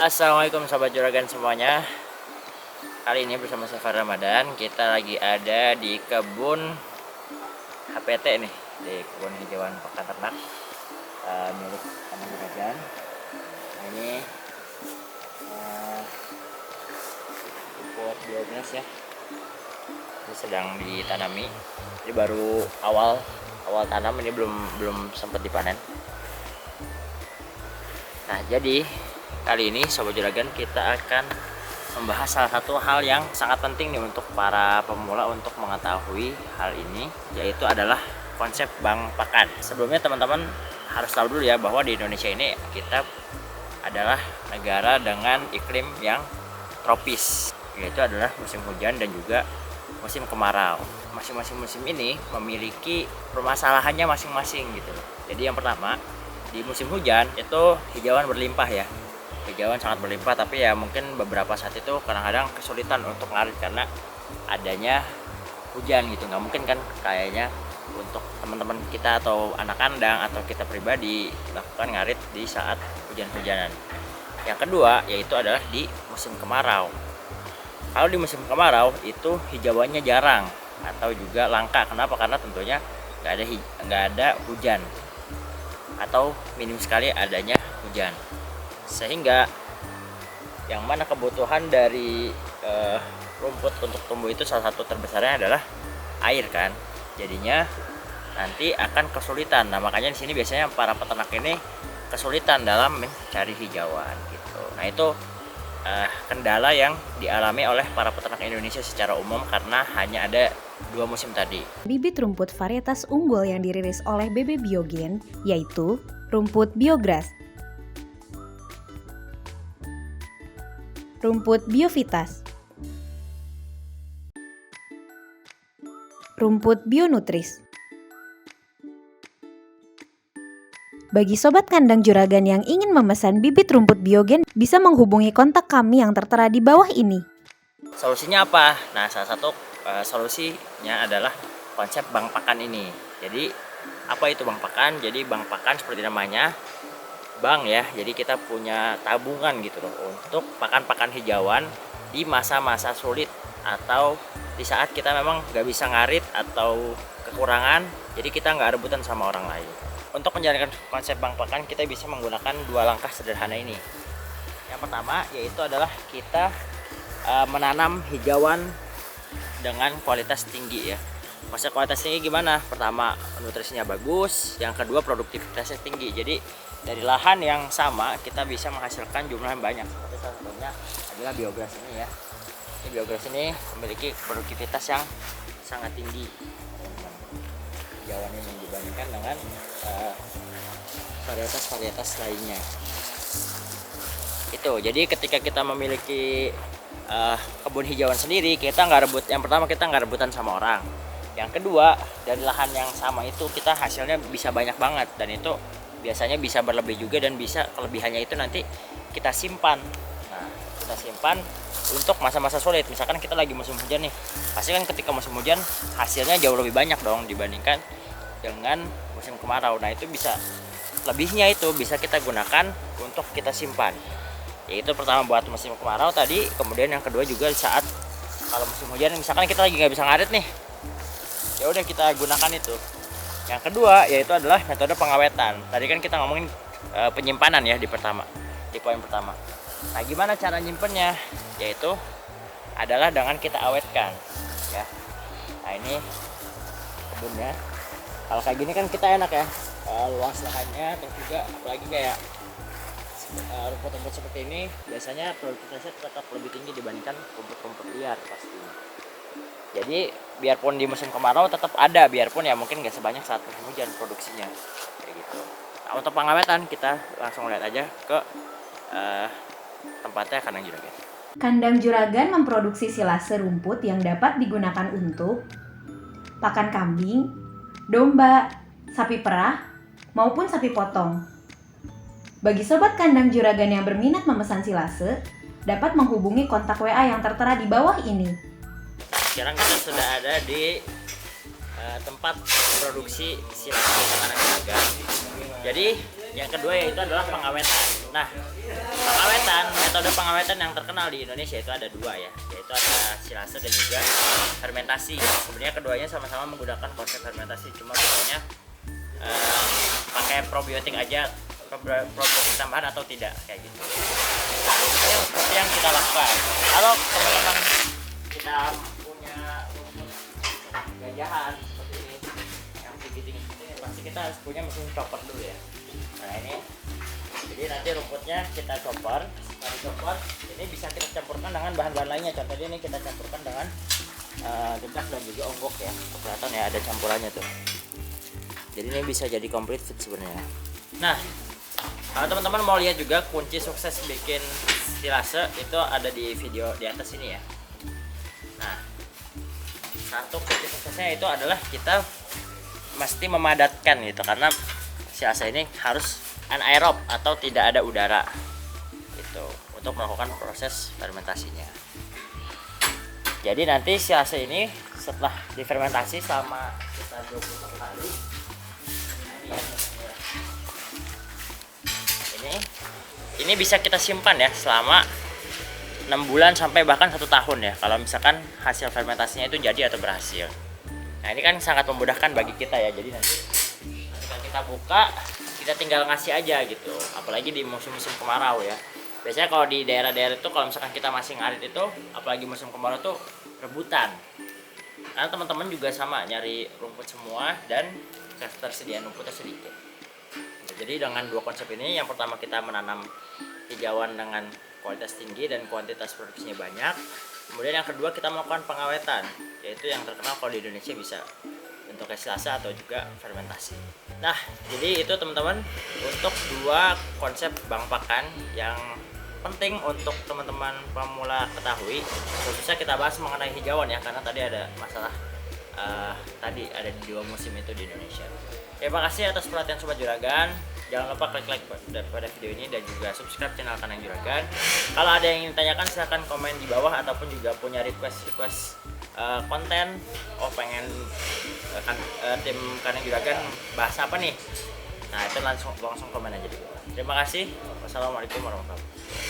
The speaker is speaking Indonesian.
Assalamualaikum sahabat juragan semuanya. Kali ini bersama saya Far Ramadan. Kita lagi ada di kebun HPT nih, di kebun hijauan pakan ternak milik teman juragan. Nah, ini rumput biogas ya. Ini sedang ditanami. Ini baru awal tanam, ini belum sempat dipanen. Nah, jadi kali ini Sobat Juragan kita akan membahas salah satu hal yang sangat penting nih untuk para pemula untuk mengetahui hal ini, yaitu adalah konsep bank pakan. Sebelumnya teman-teman harus tahu dulu ya bahwa di Indonesia ini kita adalah negara dengan iklim yang tropis, yaitu adalah musim hujan dan juga musim kemarau. Masing-masing musim ini memiliki permasalahannya masing-masing gitu. Jadi yang pertama, di musim hujan itu hijauan berlimpah ya. Hijauan sangat berlimpah, tapi ya mungkin beberapa saat itu kadang-kadang kesulitan untuk ngarit karena adanya hujan gitu. Nggak mungkin kan kayaknya untuk teman-teman kita atau anak kandang atau kita pribadi lakukan ngarit di saat hujan-hujanan. Yang kedua yaitu adalah di musim kemarau. Kalau di musim kemarau itu hijauannya jarang atau juga langka. Kenapa? Karena tentunya nggak ada hujan atau minim sekali adanya hujan, sehingga yang mana kebutuhan dari rumput untuk tumbuh itu salah satu terbesarnya adalah air kan. Jadinya nanti akan kesulitan. Nah, makanya di sini biasanya para peternak ini kesulitan dalam mencari hijauan gitu. Nah, itu kendala yang dialami oleh para peternak Indonesia secara umum karena hanya ada 2 musim tadi. Bibit rumput varietas unggul yang dirilis oleh BB Biogen yaitu rumput Biogras, rumput Biovitas, rumput Bionutris. Bagi sobat kandang juragan yang ingin memesan bibit rumput Biogen bisa menghubungi kontak kami yang tertera di bawah ini. Solusinya apa? Nah, salah satu solusinya adalah konsep bank pakan ini. Jadi apa itu bank pakan? Jadi bank pakan seperti namanya, bank ya. Jadi kita punya tabungan gitu loh untuk pakan-pakan hijauan di masa-masa sulit atau di saat kita memang nggak bisa ngarit atau kekurangan. Jadi kita nggak rebutan sama orang lain. Untuk menjalankan konsep bank pakan kita bisa menggunakan 2 langkah sederhana ini. Yang pertama yaitu adalah kita menanam hijauan dengan kualitas tinggi ya. Maksudnya kualitas tinggi gimana? Pertama, nutrisinya bagus, yang kedua produktivitasnya tinggi. Jadi dari lahan yang sama kita bisa menghasilkan jumlah yang banyak. Seperti salah satunya adalah Biogras ini ya. Ini Biogras ini memiliki produktivitas yang sangat tinggi hijauan ini dibandingkan dengan varietas-varietas lainnya. Itu. Jadi ketika kita memiliki kebun hijauan sendiri, kita nggak rebut. Yang pertama, kita nggak rebutan sama orang. Yang kedua, dari lahan yang sama itu kita hasilnya bisa banyak banget, dan itu biasanya bisa berlebih juga, dan bisa kelebihannya itu nanti kita simpan. Nah, kita simpan untuk masa-masa sulit. Misalkan kita lagi musim hujan nih, pasti kan ketika musim hujan hasilnya jauh lebih banyak dong dibandingkan dengan musim kemarau. Nah, itu bisa lebihnya itu bisa kita gunakan untuk kita simpan. Yaitu pertama buat musim kemarau tadi, kemudian yang kedua juga saat kalau musim hujan misalkan kita lagi nggak bisa ngarit nih, ya udah kita gunakan itu. Yang kedua yaitu adalah metode pengawetan. Tadi kan kita ngomongin penyimpanan ya di poin pertama. Nah, gimana cara nyimpennya? Yaitu adalah dengan kita awetkan ya. Nah, ini kebunnya. Kalau kayak gini kan kita enak ya, luas lahannya, terus juga apalagi kayak rumput-rumput seperti ini biasanya produktivitasnya tetap lebih tinggi dibandingkan rumput-rumput liar pastinya. Jadi biarpun di musim kemarau tetap ada, biarpun ya mungkin nggak sebanyak saat musim hujan produksinya kayak gitu. Nah, untuk pengawetan kita langsung lihat aja ke tempatnya kandang juragan. Kandang juragan memproduksi silase rumput yang dapat digunakan untuk pakan kambing, domba, sapi perah, maupun sapi potong. Bagi sobat kandang juragan yang berminat memesan silase, dapat menghubungi kontak WA yang tertera di bawah ini. Sekarang kita sudah ada di tempat produksi silase kandang juragan. Jadi yang kedua yaitu adalah pengawetan. Nah, metode pengawetan yang terkenal di Indonesia itu ada dua ya, yaitu ada silase dan juga fermentasi. Sebenarnya keduanya sama-sama menggunakan konsep fermentasi, cuma bedanya pakai probiotik aja, probiotik tambahan atau tidak, kayak gitu. Itu yang seperti yang kita lakukan. Kalau teman-teman kita punya rumput gajahan seperti ini, yang tinggi-tinggi seperti ini, pasti kita harus punya mesin chopper dulu ya. Nah ini, jadi nanti rumputnya kita chopper. Setelah chopper, ini bisa kita campurkan dengan bahan-bahan lainnya. Contohnya ini kita campurkan dengan dedak dan juga onggok ya. Kelihatan ya ada campurannya tuh. Jadi ini bisa jadi complete fit sebenarnya. Nah, kalau teman-teman mau lihat juga kunci sukses bikin silase itu ada di video di atas ini ya. Nah, satu kunci suksesnya itu adalah kita mesti memadatkan gitu, karena silase ini harus anaerob atau tidak ada udara itu untuk melakukan proses fermentasinya. Jadi nanti silase ini setelah difermentasi selama sekitar 21 hari, ini bisa kita simpan ya selama 6 bulan sampai bahkan 1 tahun ya, kalau misalkan hasil fermentasinya itu jadi atau berhasil. Nah ini kan sangat memudahkan bagi kita ya, jadi nanti ketika kita buka kita tinggal ngasih aja gitu, apalagi di musim-musim kemarau ya. Biasanya kalau di daerah-daerah itu kalau misalkan kita masih ngarit itu, apalagi musim kemarau tuh rebutan, karena teman-teman juga sama nyari rumput semua dan ketersediaan rumputnya sedikit. Jadi dengan dua konsep ini, yang pertama kita menanam hijauan dengan kualitas tinggi dan kuantitas produksinya banyak. Kemudian yang kedua kita melakukan pengawetan, yaitu yang terkenal kalau di Indonesia bisa bentuknya silase atau juga fermentasi. Nah, jadi itu teman-teman untuk dua konsep bank pakan yang penting untuk teman-teman pemula ketahui. Khususnya kita bahas mengenai hijauan ya, karena tadi ada masalah tadi ada di dua musim itu di Indonesia. Terima kasih atas perhatian Sobat Juragan. Jangan lupa klik like pada video ini dan juga subscribe channel Kanang Juragan. Kalau ada yang ingin ditanyakan silahkan komen di bawah, ataupun juga punya request konten. Oh pengen tim Kanang Juragan bahas apa nih? Nah itu langsung komen aja di bawah. Terima kasih. Wassalamualaikum warahmatullahi wabarakatuh.